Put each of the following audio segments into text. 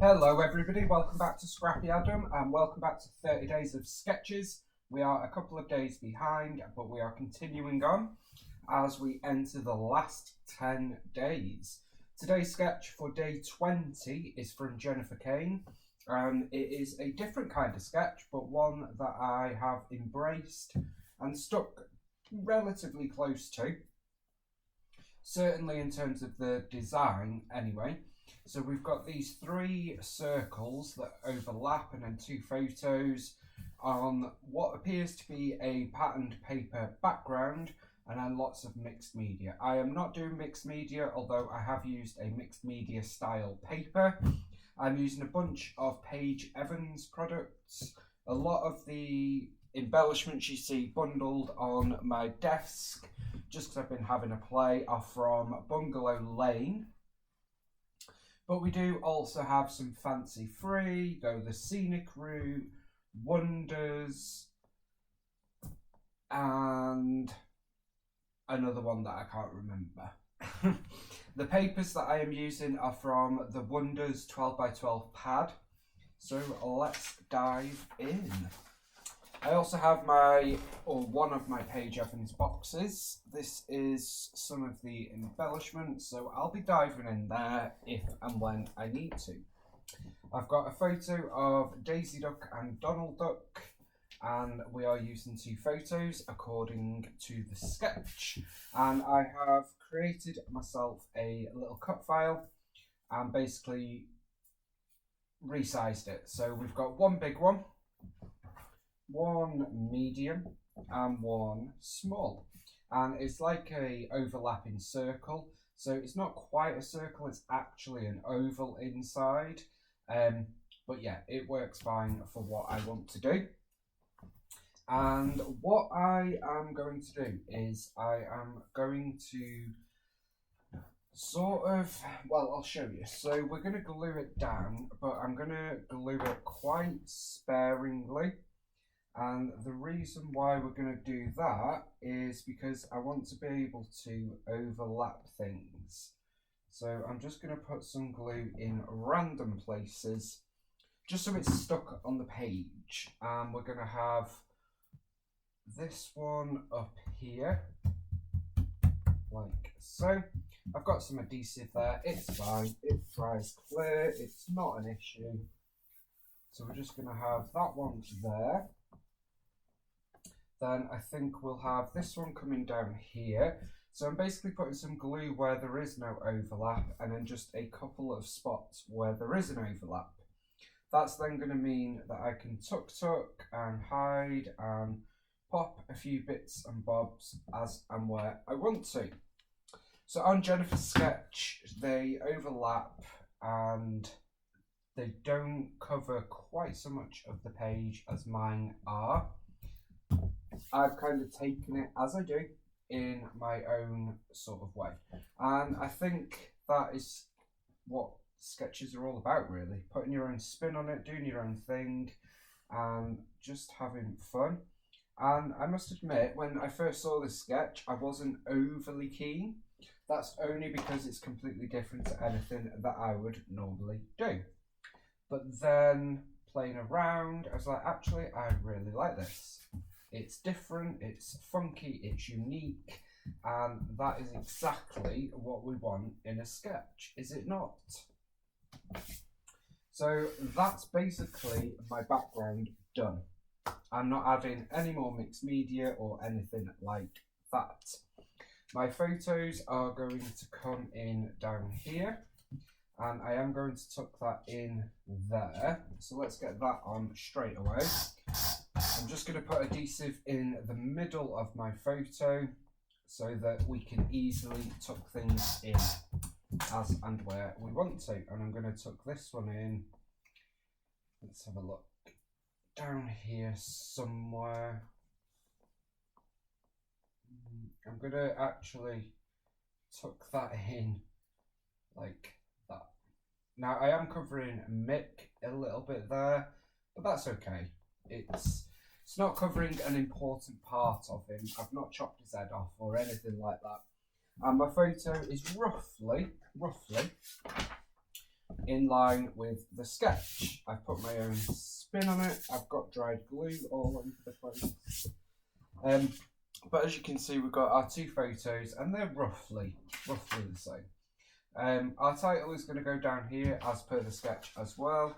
Hello everybody, welcome back to Scrappy Adam and welcome back to 30 Days of Sketches. We are a couple of days behind, but we are continuing on as we enter the last 10 days. Today's sketch for day 20 is from Jennifer Kane. It is a different kind of sketch, but one that I have embraced and stuck relatively close to. Certainly in terms of the design anyway. So we've got these three circles that overlap and then two photos on what appears to be a patterned paper background and then lots of mixed media. I am not doing mixed media, although I have used a mixed media style paper. I'm using a bunch of Paige Evans products. A lot of the embellishments you see bundled on my desk, just because I've been having a play, are from Bungalow Lane. But we do also have some fancy free, go the scenic route, wonders, and another one that I can't remember. The papers that I am using are from the Wonders 12x12 pad. So let's dive in. I also have one of my Paige Evans boxes. This is some of the embellishments, so I'll be diving in there if and when I need to. I've got a photo of Daisy Duck and Donald Duck, and we are using two photos according to the sketch. And I have created myself a little cut file and basically resized it. So we've got one big one, one medium and one small, and it's like a overlapping circle, so it's not quite a circle, it's actually an oval inside, but yeah, it works fine for what I want to do. And what I am going to do is I am going to I'll show you. So we're going to glue it down, but I'm going to glue it quite sparingly. And the reason why we're going to do that is because I want to be able to overlap things. So I'm just going to put some glue in random places, just so it's stuck on the page. And we're going to have this one up here, like so. I've got some adhesive there, it's fine, it dries clear, it's not an issue. So we're just going to have that one there. Then I think we'll have this one coming down here. So I'm basically putting some glue where there is no overlap and then just a couple of spots where there is an overlap. That's then going to mean that I can tuck and hide and pop a few bits and bobs as and where I want to. So on Jennifer's sketch, they overlap and they don't cover quite so much of the page as mine are. I've kind of taken it as I do in my own sort of way. And I think that is what sketches are all about, really. Putting your own spin on it, doing your own thing, and just having fun. And I must admit, when I first saw this sketch, I wasn't overly keen. That's only because it's completely different to anything that I would normally do. But then, playing around, I was like, actually, I really like this. It's different, it's funky, it's unique, and that is exactly what we want in a sketch, is it not? So that's basically my background done. I'm not adding any more mixed media or anything like that. My photos are going to come in down here, and I am going to tuck that in there. So let's get that on straight away. I'm just going to put adhesive in the middle of my photo so that we can easily tuck things in as and where we want to. And I'm going to tuck this one in. Let's have a look. Down here somewhere. I'm going to actually tuck that in like that. Now I am covering Mick a little bit there, but that's okay. It's not covering an important part of him. I've not chopped his head off or anything like that. And my photo is roughly in line with the sketch. I've put my own spin on it. I've got dried glue all over the place. But as you can see, we've got our two photos and they're roughly the same. Our title is going to go down here as per the sketch as well,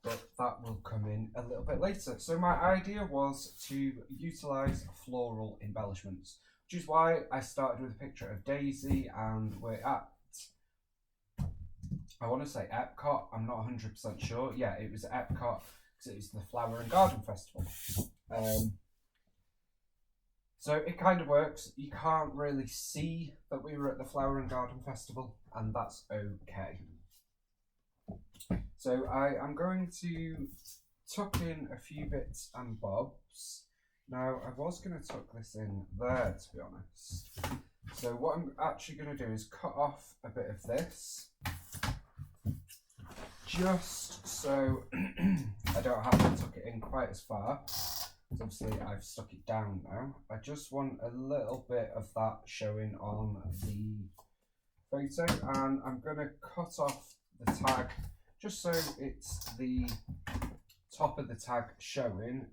but that will come in a little bit later. So my idea was to utilise floral embellishments, which is why I started with a picture of Daisy, and we're at, I want to say Epcot, I'm not 100% sure. Yeah, it was Epcot because it was the Flower and Garden Festival. So it kind of works. You can't really see that we were at the Flower and Garden Festival, and that's okay. So I am going to tuck in a few bits and bobs. Now, I was going to tuck this in there, to be honest. So what I'm actually going to do is cut off a bit of this, just so I don't have to tuck it in quite as far. Obviously I've stuck it down now. I just want a little bit of that showing on the photo, and I'm going to cut off the tag just so it's the top of the tag showing,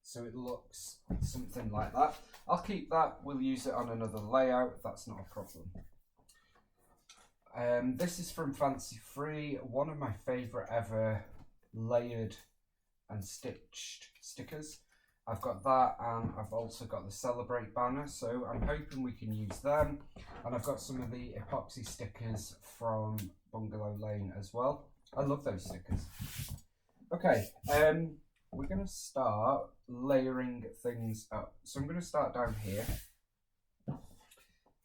so it looks something like that. I'll keep that, we'll use it on another layout, that's not a problem. This is from Fancy Free, one of my favourite ever layered and stitched stickers. I've got that, and I've also got the Celebrate banner, so I'm hoping we can use them. And I've got some of the epoxy stickers from Bungalow Lane as well. I love those stickers. Okay, we're going to start layering things up. So I'm going to start down here.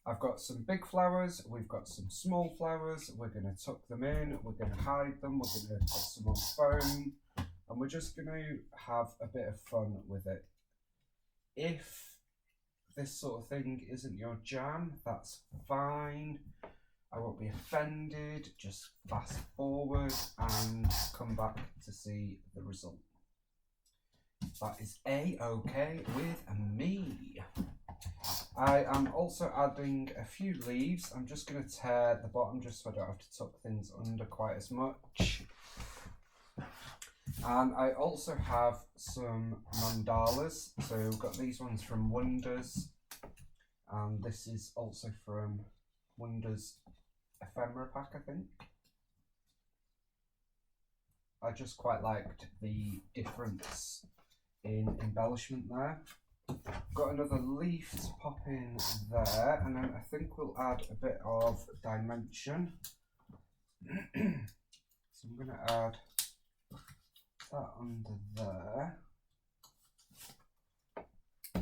I've got some big flowers, we've got some small flowers, we're going to tuck them in, we're going to hide them, we're going to put some on foam. And we're just going to have a bit of fun with it. If this sort of thing isn't your jam, that's fine. I won't be offended. Just fast forward and come back to see the result. That is A-okay with me. I am also adding a few leaves. I'm just going to tear the bottom just so I don't have to tuck things under quite as much. And I also have some mandalas. So we've got these ones from Wonders, and this is also from Wonders ephemera pack, I think. I just quite liked the difference in embellishment there. Got another leaf to pop in there, and then I think we'll add a bit of dimension. So I'm going to add that under there.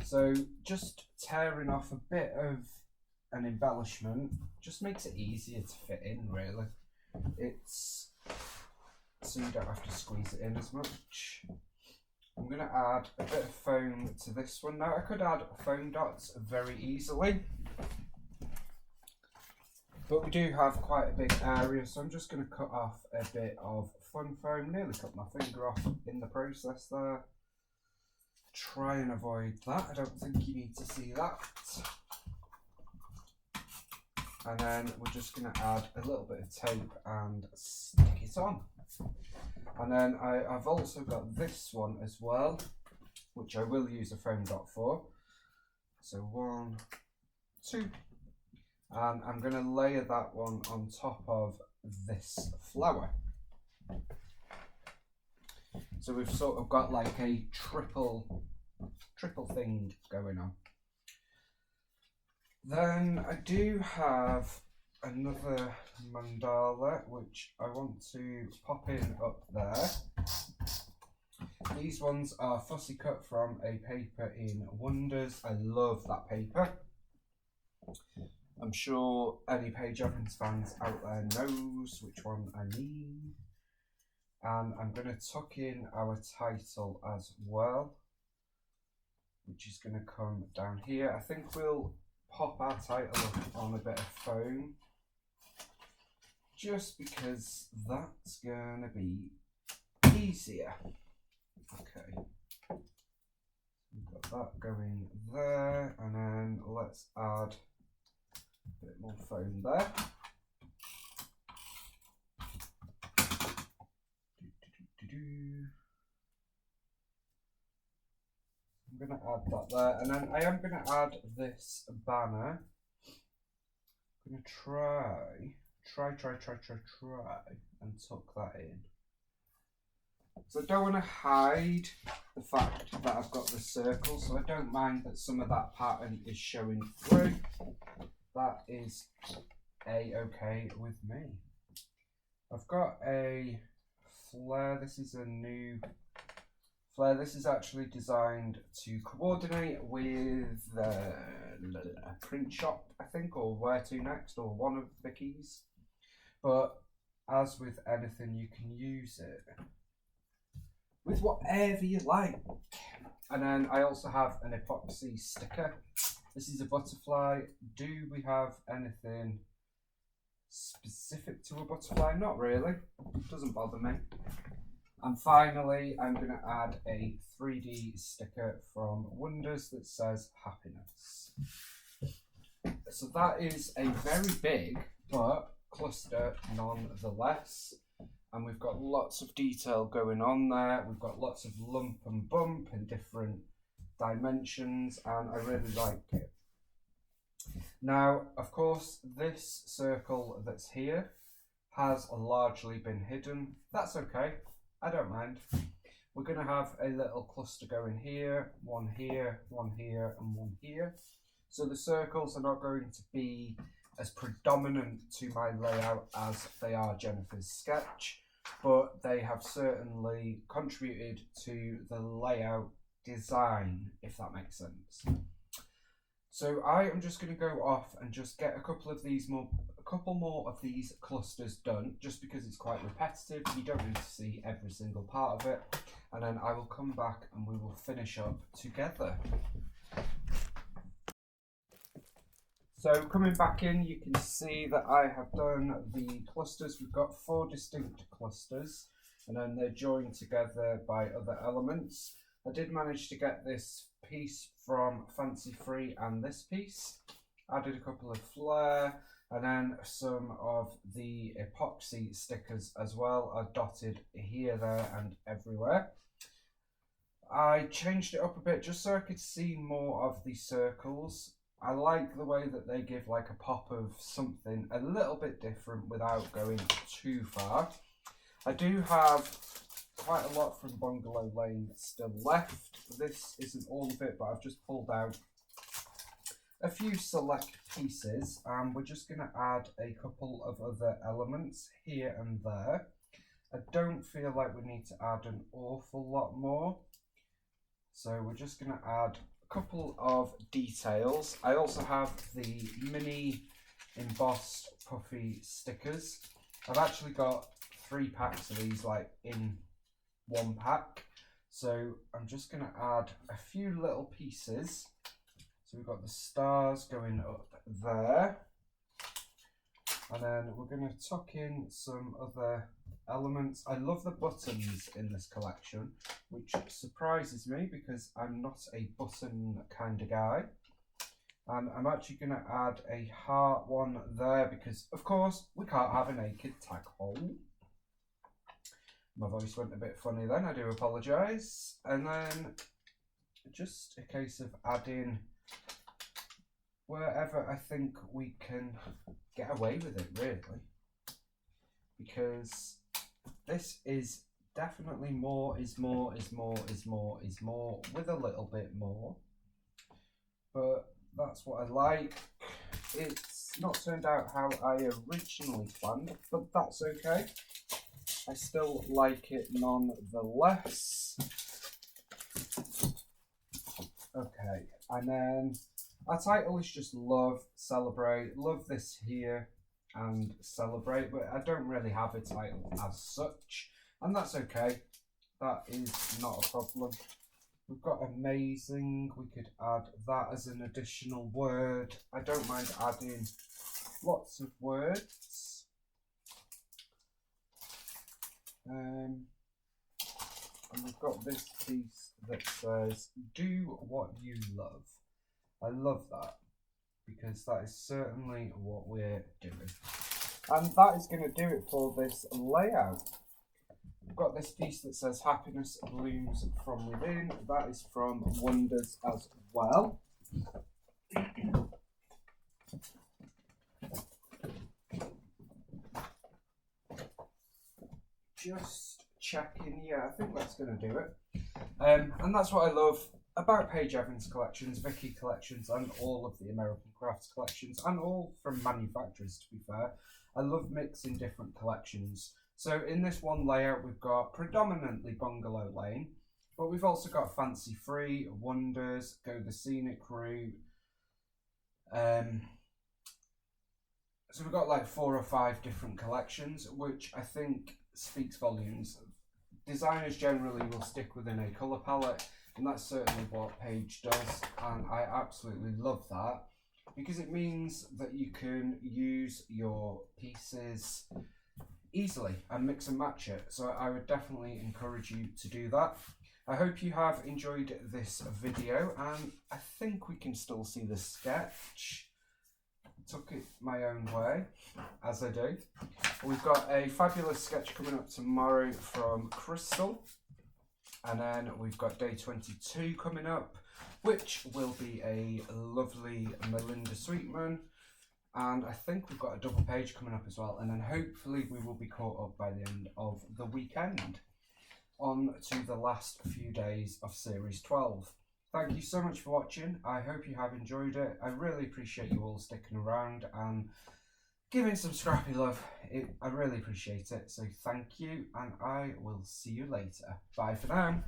So just tearing off a bit of an embellishment just makes it easier to fit in, really. It's so you don't have to squeeze it in as much. I'm going to add a bit of foam to this one. Now I could add foam dots very easily, but we do have quite a big area, so I'm just going to cut off a bit of fun foam. Nearly cut my finger off in the process there. Try and avoid that. I don't think you need to see that. And then we're just going to add a little bit of tape and stick it on. And then I've also got this one as well, which I will use a foam dot for. So 1, 2. And I'm going to layer that one on top of this flower. So we've sort of got like a triple thing going on. Then I do have another mandala which I want to pop in up there. These ones are fussy cut from a paper in Wonders. I love that paper. I'm sure any Paige Evans fans out there knows which one I mean. And I'm going to tuck in our title as well, which is going to come down here. I think we'll pop our title up on a bit of foam, just because that's going to be easier. Okay, we've got that going there, and then let's add a bit more foam there. I'm going to add that there, and then I am going to add this banner. I'm going to try and tuck that in. So I don't want to hide the fact that I've got the circle, so I don't mind that some of that pattern is showing through. That is a-okay with me. I've got a flare. This is a new flare. This is actually designed to coordinate with a print shop, I think, or Where To Next, or one of Vicky's. But as with anything, you can use it with whatever you like. And then I also have an epoxy sticker. This is a butterfly. Do we have anything specific to a butterfly? Not really. Doesn't bother me. And finally, I'm going to add a 3D sticker from Wonders that says happiness. So that is a very big but cluster nonetheless. And we've got lots of detail going on there. We've got lots of lump and bump in different dimensions, and I really like it. Now, of course, this circle that's here has largely been hidden. That's okay, I don't mind. We're going to have a little cluster going here, one here, one here, and one here. So the circles are not going to be as predominant to my layout as they are Jennifer's sketch, but they have certainly contributed to the layout design, if that makes sense. So I am just going to go off and just get a couple more of these clusters done, just because it's quite repetitive. You don't need to see every single part of it, and then I will come back and we will finish up together. So coming back in, you can see that I have done the clusters. We've got 4 distinct clusters, and then they're joined together by other elements. I did manage to get this piece from Fancy Free and this piece. Added a couple of flare, and then some of the epoxy stickers as well are dotted here, there and everywhere. I changed it up a bit just so I could see more of the circles. I like the way that they give like a pop of something a little bit different without going too far. I do have quite a lot from Bungalow Lane still left. This isn't all of it, but I've just pulled out a few select pieces, and we're just going to add a couple of other elements here and there. I don't feel like we need to add an awful lot more, so we're just going to add couple of details. I also have the mini embossed puffy stickers. I've actually got 3 packs of these like in one pack, so I'm just going to add a few little pieces. So we've got the stars going up there, and then we're going to tuck in some other elements. I love the buttons in this collection, which surprises me because I'm not a button kind of guy. And I'm actually going to add a heart one there because, of course, we can't have a naked tag hole. My voice went a bit funny then, I do apologise. And then just a case of adding wherever I think we can get away with it, really. Because this is definitely more is more is more is more is more with a little bit more. But that's what I like. It's not turned out how I originally planned, but that's okay. I still like it nonetheless. Okay, and then our title is just Love, Celebrate. Love this here and Celebrate, but I don't really have a title as such, and that's okay. That is not a problem. We've got amazing. We could add that as an additional word. I don't mind adding lots of words. And we've got this piece that says, do what you love. I love that because that is certainly what we're doing. And that is going to do it for this layout. got this piece that says happiness blooms from within. That is from Wonders as well. Just checking, yeah, I think that's going to do it. And that's what I love about Paige Evans collections, Vicky collections, and all of the American Crafts collections, and all from manufacturers, to be fair. I love mixing different collections. So in this one layout, we've got predominantly Bungalow Lane, but we've also got Fancy Free, Wonders, Go the Scenic Route. So we've got like 4 or 5 different collections, which I think speaks volumes. Designers generally will stick within a colour palette, and that's certainly what Paige does, and I absolutely love that because it means that you can use your pieces easily and mix and match it. So I would definitely encourage you to do that. I hope you have enjoyed this video, and I think we can still see the sketch. Took it my own way, as I do. We've got a fabulous sketch coming up tomorrow from Crystal, and then we've got day 22 coming up, which will be a lovely Melinda Sweetman, and I think we've got a double page coming up as well, and then hopefully we will be caught up by the end of the weekend on to the last few days of series 12. Thank you so much for watching. I hope you have enjoyed it. I really appreciate you all sticking around and giving some Scrappy love. I really appreciate it. So thank you, and I will see you later. Bye for now.